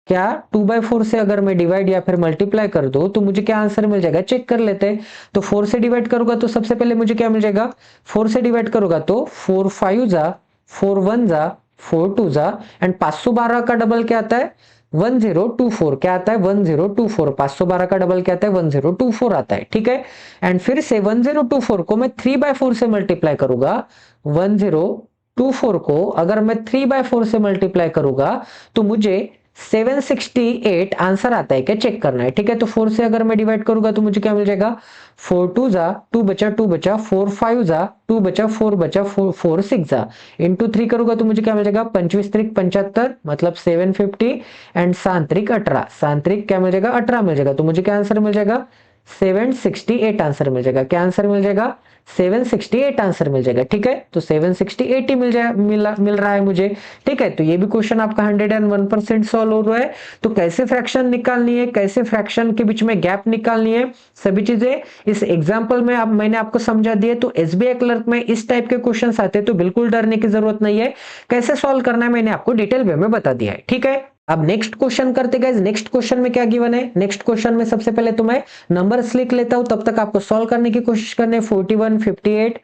क्या 2/4 से अगर मैं डिवाइड या फिर मल्टीप्लाई कर दूं तो मुझे क्या आंसर मिल जाएगा, चेक कर लेते हैं। तो 4 से डिवाइड करूंगा तो सबसे पहले मुझे क्या मिल जाएगा, 4 से डिवाइड करूंगा तो 4 5 जा 4 1 जा 4 2 जा एंड 512 का डबल क्या आता है, 1024। क्या आता है, 1024। 512 का डबल क्या आता है, 1024 आता है। ठीक है, एंड फिर से 1024 को मैं 3/4 से मल्टीप्लाई करूंगा। 1024 को अगर मैं 3/4 से मल्टीप्लाई करूंगा तो मुझे 768 आंसर आता है क्या, चेक करना है। ठीक है, तो 4 से अगर मैं डिवाइड करूंगा तो मुझे क्या मिल जाएगा, 4 2 जा 2 बचा 2 बचा 4 5 जा 2 बचा 4 बचा 4 6 जा, इंटू 3 करूंगा तो मुझे क्या मिल जाएगा, 25 3 75 मतलब 750 एंड सांत्रिक 18, सांत्रिक क्या मिल जाएगा, 18 मिल जाएगा। तो मुझे क्या आंसर मिल जाएगा, 768 आंसर मिल जाएगा। क्या आंसर मिल जाएगा, 768 आंसर मिल जाएगा। ठीक है, तो 768 ही मिल रहा है मुझे। ठीक है, तो ये भी क्वेश्चन आपका 101% सॉल्व हो रहा है। तो कैसे फ्रैक्शन निकालनी है, कैसे फ्रैक्शन के बीच में गैप निकालनी है, सभी चीजें इस एग्जाम्पल में मैंने आपको समझा दिए। तो एसबीआई क्लर्क में इस टाइप के क्वेश्चन आते हैं तो बिल्कुल डरने की जरूरत नहीं है। कैसे सॉल्व करना है मैंने आपको डिटेल वे में बता दिया है। ठीक है, अब नेक्स्ट क्वेश्चन करते गाइस। नेक्स्ट क्वेश्चन में क्या गिवन है, नेक्स्ट क्वेश्चन में सबसे पहले तो मैं नंबर्स लिख लेता हूं, तब तक आपको सॉल्व करने की कोशिश करनी है। 41 58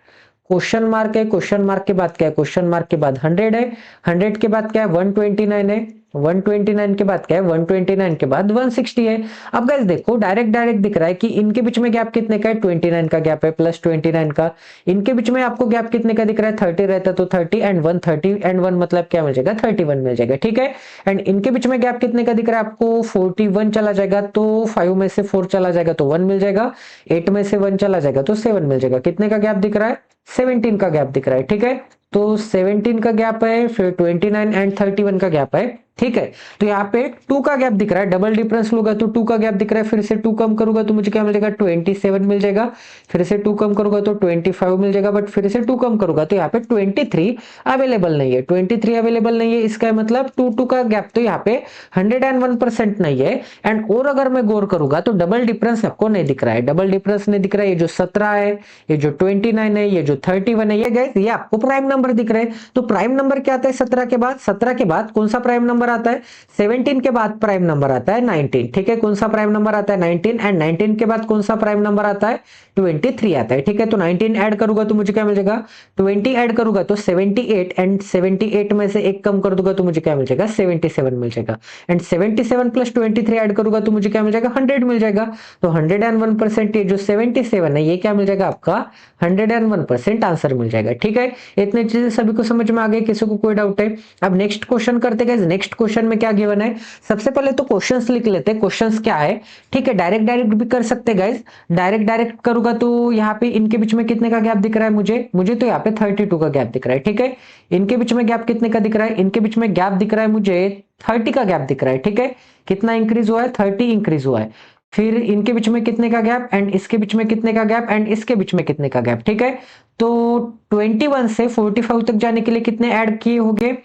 क्वेश्चन मार्क है, क्वेश्चन मार्क के बाद क्या है, क्वेश्चन मार्क के बाद 100 है, 100 के बाद क्या है 129 है, 129 के बाद क्या है, 129 के बाद 160 है। अब गाइस देखो डायरेक्ट दिख रहा है कि इनके बीच में गैप कितने का है, 29 का गैप है प्लस 29 का। इनके बीच में आपको गैप कितने का दिख रहा है, 30 रहता तो 30 एंड 1 30 एंड 1 मतलब क्या मिल जाएगा, 31 मिल जाएगा, ठीक है। एंड इनके बीच में गैप कितने का दिख रहा है आपको, 41 चला जाएगा तो 5 में से 4 चला जाएगा तो 1 मिल जाएगा, 8 में से 1 चला जाएगा तो 7 मिल जाएगा। कितने का गैप दिख रहा है, 17 का गैप दिख रहा है, ठीक है। तो 17 का गैप है, फिर 29 एंड 31 का गैप है, ठीक है। तो यहाँ पे 2 का गैप दिख रहा है, डबल डिफरेंस लूंगा तो 2 का गैप दिख रहा है, फिर से 2 कम करूंगा तो मुझे क्या मिल जाएगा, 27 मिल जाएगा। फिर से 2 कम करूंगा तो 25 मिल जाएगा, बट फिर से 2 कम करूंगा तो यहाँ पे 23 अवेलेबल नहीं है, 23 अवेलेबल नहीं है। इसका मतलब 2 का गैप तो यहाँ पे 101% नहीं है। एंड और अगर मैं गौर करूंगा तो डबल डिफरेंस आपको नहीं दिख रहा है, डबल डिफरेंस नहीं दिख रहा है। ये जो 17 है, ये जो 29 है, ये जो 31 है, ये गाइस ये आपको प्राइम नंबर दिख रहे हैं। तो प्राइम नंबर क्या आता है 17 के बाद, 17 के बाद कौन सा प्राइम नंबर आता है, 17 के बाद प्राइम नंबर आता है 19, ठीक है। कौन सा प्राइम नंबर आता है 19, एंड 19 के बाद कौन सा प्राइम नंबर आता है 23 आता है, ठीक है। तो 19 ऐड करूंगा तो मुझे क्या मिल जाएगा, 20 ऐड करूंगा तो 78 एंड 78 में से 1 कम कर दूंगा तो मुझे क्या मिल जाएगा, 77 मिल जाएगा। एंड 77 प्लस 23 ऐड करूंगा तो मुझे क्या मिल जाएगा, 100 मिल जाएगा। तो 101% ये जो 77 है ये क्या मिल जाएगा आपका 101% आंसर मिल जाएगा, ठीक है। इतने चीजें सभी को समझ में आ गई, किसी को कोई डाउट है। अब नेक्स्ट क्वेश्चन करते हैं। नेक्स्ट क्वेश्चन में क्या गिवन है, सबसे पहले तो क्वेश्चंस लिख लेते हैं, क्वेश्चंस क्या है, ठीक है। डायरेक्ट भी कर सकते हैं गाइस, डायरेक्ट करूंगा तो यहाँ पे इनके बीच में कितने का गैप दिख रहा है मुझे तो यहाँ पे 32 का गैप दिख रहा है, ठीक है। इनके बीच में गैप कितने का दिख रहा है, इनके बीच में गैप दिख रहा है मुझे 30 का गैप दिख रहा है, ठीक है। कितना इंक्रीज हुआ है, 30 इंक्रीज हुआ है। फिर इनके बीच में कितने का गैप, एंड इसके बीच में कितने का गैप, एंड इसके बीच में कितने का गैप, ठीक है। तो 21 से 45 तक जाने के लिए कितने ऐड किए होंगे,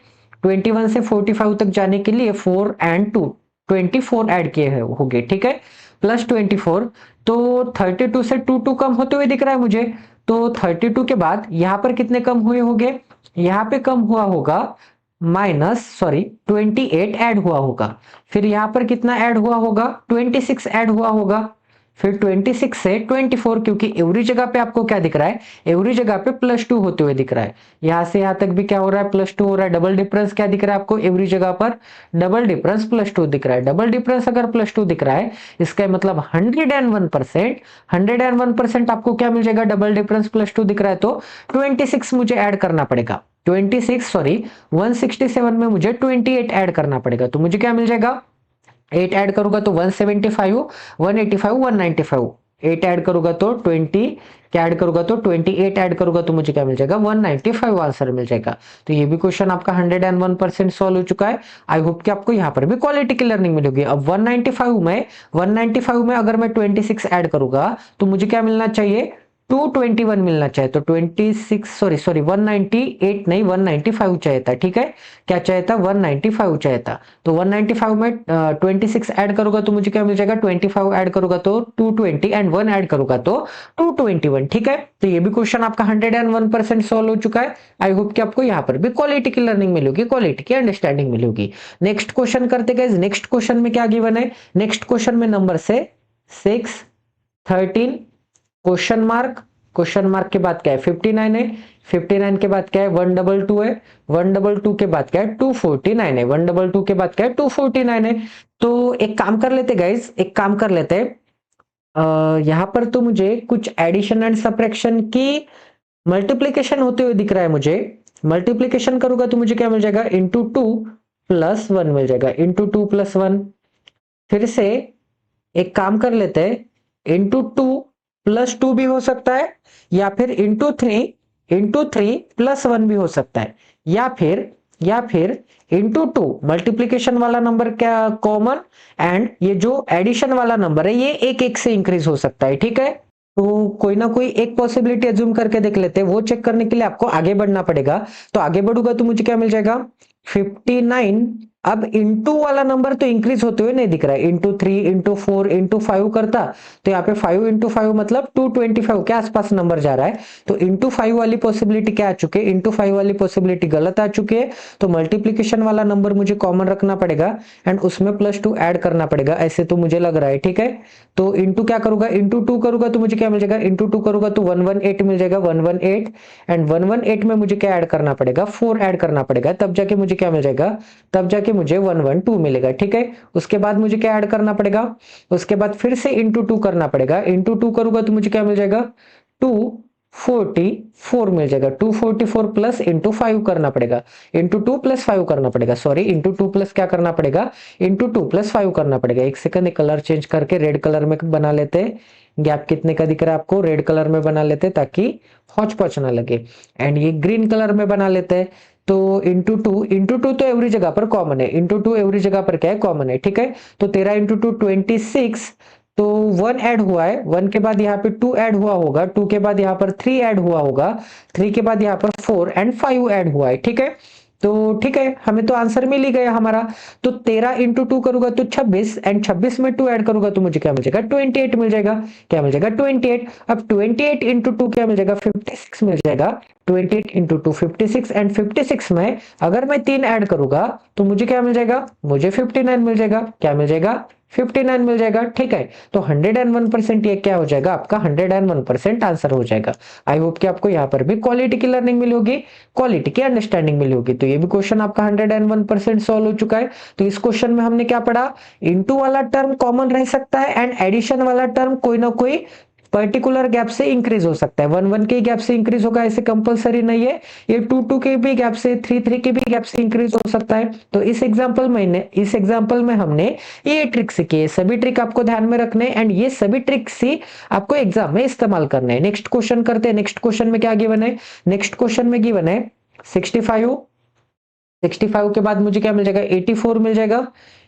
21 से 45 तक जाने के लिए 4 एंड 2 24 ऐड किए होंगे, ठीक है, प्लस 24। तो 32 से 2 कम होते हुए दिख रहा है मुझे। तो 32 के बाद यहां पर कितने कम हुए होंगे, यहां पे कम हुआ होगा -28 ऐड हुआ होगा। फिर यहां पर कितना ऐड हुआ होगा, 26 ऐड हुआ होगा। फिर 26 से 24, क्योंकि एवरी जगह पे आपको क्या दिख रहा है, एवरी जगह पे +2 होते हुए दिख रहा है। यहां से यहां तक भी क्या हो रहा है, +2 हो रहा है। डबल डिफरेंस क्या दिख रहा है आपको, एवरी जगह पर डबल डिफरेंस +2 दिख रहा है। डबल डिफरेंस अगर +2 दिख रहा है, इसका मतलब 101% आपको क्या मिल जाएगा, डबल डिफरेंस +2 दिख रहा है तो 26 मुझे ऐड करना पड़ेगा, 167 में मुझे 28 ऐड करना पड़ेगा। तो मुझे क्या मिल जाएगा, 8 ऐड करूंगा तो 175, 185, 195, 8 ऐड करूंगा तो 20, क्या ऐड करूंगा तो 28 ऐड करूंगा तो मुझे क्या मिल जाएगा, 195 आंसर मिल जाएगा। तो ये भी क्वेश्चन आपका 101% सॉल्व हो चुका है। आई होप कि आपको यहाँ पर भी क्वालिटी की लर्निंग मिलेगी। अब 195 में अगर मैं 26 ऐड करूंगा तो मुझे क्या मिलना चाहिए, 221 मिलना चाहिए। तो 26 सॉरी 198 नहीं 195 चाहिए था, ठीक है। क्या चाहिए था, 195 चाहिए था। तो 195 में 26 ऐड करूंगा तो मुझे क्या मिल जाएगा, 25 ऐड करूंगा तो 220 एंड 1 ऐड करूंगा तो 221, ठीक है। तो ये भी क्वेश्चन आपका 101% सॉल्व हो चुका है। आई होप कि आपको यहाँ पर भी क्वालिटी की लर्निंग मिलेगी, क्वालिटी की अंडरस्टैंडिंग मिलेगी। नेक्स्ट क्वेश्चन करते गए। नेक्स्ट क्वेश्चन में क्या गिवन है, नेक्स्ट क्वेश्चन में नंबर से 6, 13, क्वेश्चन मार्क के बाद क्या है 59 है, 59 के बाद क्या है 122 है, 122 के बाद क्या है 249 है, 122 के बाद क्या है 249 है। तो एक काम कर लेते गाइस, एक काम कर लेते हैं, यहां पर तो मुझे कुछ एडिशन एंड सब्ट्रैक्शन की मल्टीप्लीकेशन होते हुए दिख रहा है। मुझे मल्टीप्लीकेशन करूंगा तो मुझे क्या मिल जाएगा, इंटू 2 + 1 मिल जाएगा, इंटू 2 + 1। फिर से एक काम कर लेते हैं, इंटू 2 + 2 भी हो सकता है, या फिर इंटू 3 + 1 भी हो सकता है, या फिर इंटू 2 मल्टीप्लीकेशन वाला नंबर क्या कॉमन, एंड ये जो एडिशन वाला नंबर है ये एक से इंक्रीज हो सकता है, ठीक है। तो कोई ना कोई एक पॉसिबिलिटी अज्यूम करके देख लेते हैं। वो चेक करने के लिए आपको आगे बढ़ना पड़ेगा। तो आगे बढ़ूंगा तो मुझे क्या मिल जाएगा, 59। अब इंटू वाला नंबर तो इंक्रीज होते हुए नहीं दिख रहा है, इंटू 3, इंटू 4, इंटू 5 करता तो यहाँ पे 5 × 5 मतलब 225 के आसपास नंबर जा रहा है। तो इंटू 5 वाली पॉसिबिलिटी क्या आ चुकी है, इंटू 5 वाली पॉसिबिलिटी गलत आ चुकी है। तो मल्टीप्लीकेशन वाला नंबर मुझे कॉमन रखना पड़ेगा एंड उसमें +2 ऐड करना पड़ेगा, ऐसे तो मुझे लग रहा है, ठीक है। तो इंटू क्या करूंगा, इंटू 2 करूंगा तो मुझे क्या मिल जाएगा, इंटू 2 करूंगा तो 118 मिल जाएगा, 118 एंड 118 में मुझे क्या ऐड करना पड़ेगा, 4 ऐड करना पड़ेगा, तब जाके मुझे क्या मिल जाएगा, तब जाके करके मुझे 112 मिलेगा, ठीक है। उसके बाद मुझे क्या ऐड करना पड़ेगा, उसके बाद फिर से इंटू 2 करना पड़ेगा, इंटू 2 करूंगा तो मुझे क्या मिल जाएगा 244 मिल जाएगा। 244 प्लस इंटू 5 करना पड़ेगा, इंटू 2 प्लस 5 करना पड़ेगा, सॉरी इंटू 2 प्लस क्या करना पड़ेगा, इंटू 2 प्लस 5 करना पड़ेगा। एक सेकंड, कलर चेंज करके रेड कलर में बना लेते हैं। गैप कितने का दिख रहा है आपको, रेड कलर में बना लेते ताकि हौच पौच ना लगे। एंड ये ग्रीन कलर में बना लेते हैं। तो इंटू टू तो एवरी जगह पर कॉमन है, इंटू 2 एवरी जगह पर क्या है, कॉमन है, ठीक है। तो 13 इंटू 2 26, तो 1 ऐड हुआ है, 1 के बाद यहाँ पे 2 ऐड हुआ होगा, 2 के बाद यहाँ पर 3 ऐड हुआ होगा, 3 के बाद यहाँ पर 4 एंड 5 ऐड हुआ है, ठीक है। तो ठीक है, हमें तो आंसर मिल ही गया हमारा। तो 13 इंटू 2 करूंगा तो 26 एंड 26 में 2 ऐड करूंगा तो मुझे क्या मिल जाएगा 28 मिल जाएगा। क्या मिल जाएगा 28। अब 28 इंटू 2 क्या मिल जाएगा 56 मिल जाएगा। 28 इंटू 2 56 एंड 56 में अगर मैं 3 ऐड करूंगा तो मुझे क्या मिल जाएगा, मुझे 59 मिल जाएगा। क्या मिल जाएगा 59 मिल जाएगा, ठीक है। तो 101% ये क्या हो जाएगा आपका 101% आंसर हो जाएगा। आई होप कि आपको यहाँ पर भी क्वालिटी की लर्निंग मिली होगी, क्वालिटी की अंडरस्टैंडिंग मिली होगी। तो ये भी क्वेश्चन आपका 101% सॉल्व हो चुका है। तो इस क्वेश्चन में हमने क्या पढ़ा, इनटू वाला टर्म कॉमन रह सकता है एंड एडिशन वाला टर्म कोई ना कोई पर्टिकुलर गैप से इंक्रीज हो सकता है। 1 1 के गैप से इंक्रीज होगा ऐसे कंपलसरी नहीं है, ये 2 2 के भी गैप से, 3 3 के भी गैप से इंक्रीज हो सकता है। तो इस एग्जांपल में हमने ये ट्रिक सीखी है। सभी ट्रिक आपको ध्यान में रखने एंड ये सभी ट्रिक्स ही आपको एग्जाम में इस्तेमाल करने हैं। नेक्स्ट क्वेश्चन करते हैं। नेक्स्ट क्वेश्चन में क्या गिवन है, नेक्स्ट क्वेश्चन में गिवन है 65 के बाद मुझे क्या मिल जाएगा 84 मिल जाएगा।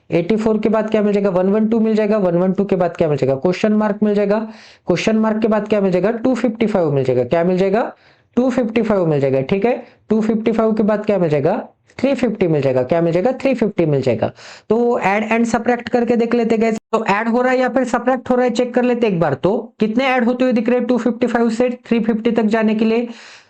84 के बाद क्या मिल जाएगा 112 मिल जाएगा। 112 के बाद क्या मिल जाएगा क्वेश्चन मार्क मिल जाएगा। क्वेश्चन मार्क के बाद क्या मिल जाएगा 255 मिल जाएगा। क्या मिल जाएगा 255 मिल जाएगा, ठीक है। 255 के बाद क्या मिल जाएगा 350 मिल जाएगा। क्या मिल जाएगा 350 मिल जाएगा। तो ऐड एंड सबट्रैक्ट करके देख लेते हैं। तो ऐड हो रहा है या फिर सबट्रैक्ट हो रहा है चेक कर लेते एक बार। तो कितने ऐड होते हुए दिख रहे हैं 255 से 350 तक जाने के लिए।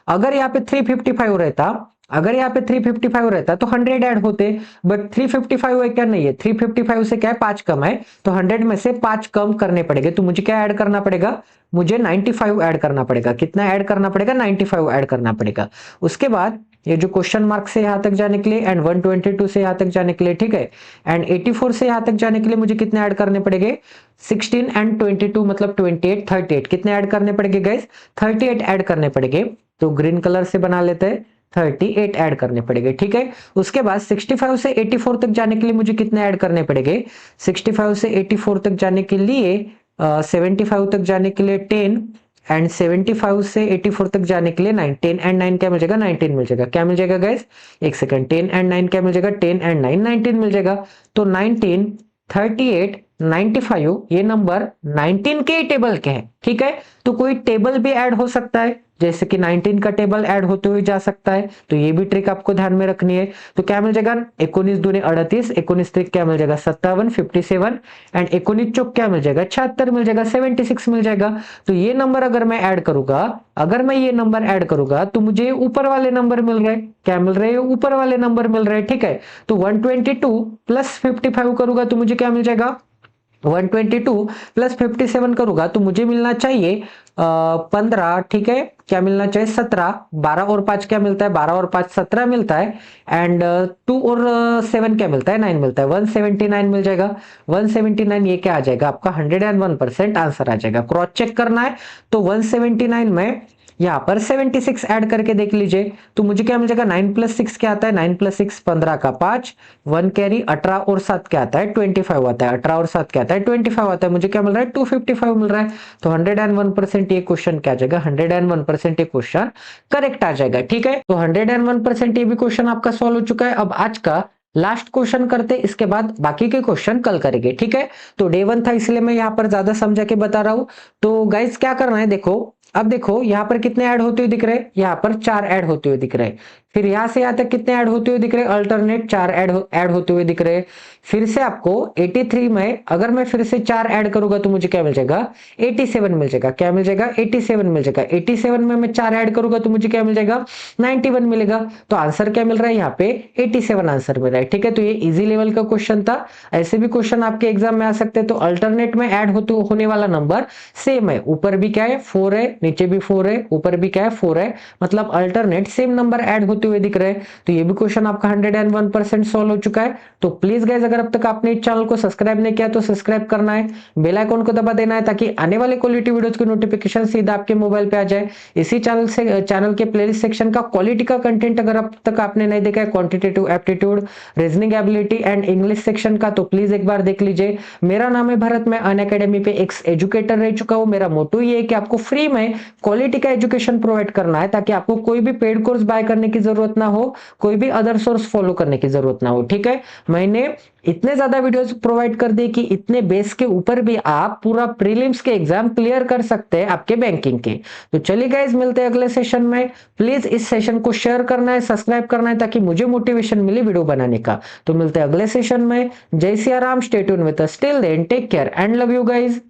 अगर यहाँ पे 355 रहता, अगर यहाँ पे 355 रहता तो 100 ऐड होते, बट 355 है क्या नहीं है, 355 से क्या है 5 कम है, तो 100 में से 5 कम करने पड़ेंगे। तो मुझे क्या ऐड करना पड़ेगा, मुझे 95 ऐड करना पड़ेगा। कितना ऐड करना पड़ेगा 95 ऐड करना पड़ेगा। उसके बाद ये जो क्वेश्चन मार्क से यहां तक जाने के लिए एंड 122 से यहां तक जाने के लिए, ठीक है, एंड 84 से यहां तक जाने के लिए मुझे कितने ऐड करने पड़ेंगे 16 एंड 22 मतलब 28 38 कितने ऐड करने पड़ेंगे गाइस 38 ऐड करने पड़ेंगे। तो ग्रीन कलर से बना लेते हैं 38 ऐड करने पड़ेंगे, ठीक है। उसके बाद 65 से 84 तक जाने के लिए मुझे कितने ऐड करने पड़ेंगे 65 से 84 तक जाने के लिए 75 तक जाने के लिए 10 एंड 75 से 84 तक जाने के लिए 9 10 एंड 9 क्या मिल जाएगा 19 मिल जाएगा। क्या मिल जाएगा गाइस एक सेकंड 10 एंड 9 क्या मिल जाएगा 10 एंड 9 19 मिल जाएगा। तो 19 38 95 ये नंबर 19 के टेबल के हैं, ठीक है। तो कोई टेबल भी ऐड हो सकता है, जैसे कि 19 का टेबल ऐड होते हुए जा सकता है। तो ये भी ट्रिक आपको ध्यान में रखनी है। तो क्या मिल जाएगा 19 दूनी 38, 19 त्रिक क्या मिल जाएगा 57 57 एंड 19 चौक क्या मिल जाएगा 76 मिल जाएगा 76 मिल जाएगा। तो ये नंबर अगर मैं ऐड करूंगा, अगर मैं ये नंबर ऐड करूंगा तो मुझे ऊपर वाले नंबर मिल रहे हैं। क्या मिल रहे हैं ऊपर वाले नंबर मिल रहे हैं, ठीक है। तो 122 प्लस 55 करूंगा तो मुझे क्या मिल जाएगा 122 प्लस 57 करूंगा तो मुझे मिलना चाहिए 15, ठीक है। क्या मिलना चाहिए 17, 12 और 5 क्या मिलता है 12 और 5 17 मिलता है एंड 2 और 7 क्या मिलता है 9 मिलता है 179 मिल जाएगा। 179 ये क्या आ जाएगा आपका 101% आंसर आ जाएगा। क्रॉस चेक करना है तो 179 में यहाँ पर 76 ऐड करके देख लीजिए तो मुझे क्या मिल जाएगा 9 प्लस 6 क्या आता है 9 प्लस 6 15 का 5 1 कैरी 18 और 7 क्या आता है 25 आता है 18 और 7 क्या आता है 25 आता है। मुझे क्या मिल रहा है 255 मिल रहा है। तो 101% ये क्वेश्चन क्या आ जाएगा 101% ये क्वेश्चन करेक्ट आ जाएगा, ठीक है। तो 101% ये भी क्वेश्चन आपका सॉल्व हो चुका है। अब आज का लास्ट क्वेश्चन करते, इसके बाद बाकी के क्वेश्चन कल करेंगे, ठीक है। तो डे 1 था इसलिए मैं यहाँ पर ज्यादा समझा के बता रहा हूं। तो गाइस क्या करना है देखो, अब देखो यहाँ पर कितने ऐड होते हुए दिख रहे हैं, यहाँ पर 4 ऐड होते हुए दिख रहे हैं। फिर यहां से यहां तक कितने ऐड होते हुए दिख रहे हैं अल्टरनेट 4 ऐड होते हुए दिख रहे हैं। फिर से आपको 83 में अगर मैं फिर से 4 ऐड करूंगा तो मुझे क्या मिल जाएगा 87 मिल जाएगा। क्या मिल जाएगा 87 मिल जाएगा। 87 में मैं 4 ऐड करूंगा तो मुझे क्या मिल जाएगा 91 मिलेगा। तो आंसर क्या मिल रहा है यहाँ पे 87 आंसर मिल रहा है, ठीक है। तो ये इजी लेवल का क्वेश्चन था। ऐसे भी क्वेश्चन आपके एग्जाम में आ सकते हैं। तो अल्टरनेट में ऐड होने वाला नंबर सेम है, ऊपर भी क्या है 4 है, नीचे भी 4 है, ऊपर भी क्या है 4 है, मतलब अल्टरनेट सेम नंबर ऐड होते हुए दिख रहे हैं, तो ये भी क्वेश्चन आपका 101% सॉल्व हो चुका है। तो प्लीज गाइज अगर अब तक आपने इस चैनल को सब्सक्राइब नहीं किया तो सब्सक्राइब करना है, बेल आइकन को दबा देना है ताकि आने वाले क्वालिटी वीडियोस की नोटिफिकेशन सीधा आपके मोबाइल पे आ जाए। इसी चैनल के प्लेलिस्ट सेक्शन का क्वालिटी का कंटेंट अगर अब तक आपने नहीं देखा है, quantitative aptitude, reasoning ability and English section का, तो प्लीज एक बार देख लीजिए। मेरा नाम है भरत, मैं अनअकैडमी पे एक्स एजुकेटर रह चुका हूं। मेरा मोटो ये है कि आपको फ्री में क्वालिटी का एजुकेशन प्रोवाइड करना है ताकि आपको कोई भी पेड कोर्स बाय करने की जरूरत ना हो, कोई भी अदर सोर्स फॉलो करने की जरूरत ना हो। ठीक है, मैंने इतने ज्यादा वीडियोस प्रोवाइड कर दिए कि इतने बेस के ऊपर भी आप पूरा प्रीलिम्स के एग्जाम क्लियर कर सकते हैं आपके बैंकिंग के। तो चलिए गाइज, मिलते हैं अगले सेशन में। प्लीज इस सेशन को शेयर करना है, सब्सक्राइब करना है ताकि मुझे मोटिवेशन मिले वीडियो बनाने का। तो मिलते हैं अगले सेशन में। जय Siya Ram, stay tuned with us, till then take care and love you guys.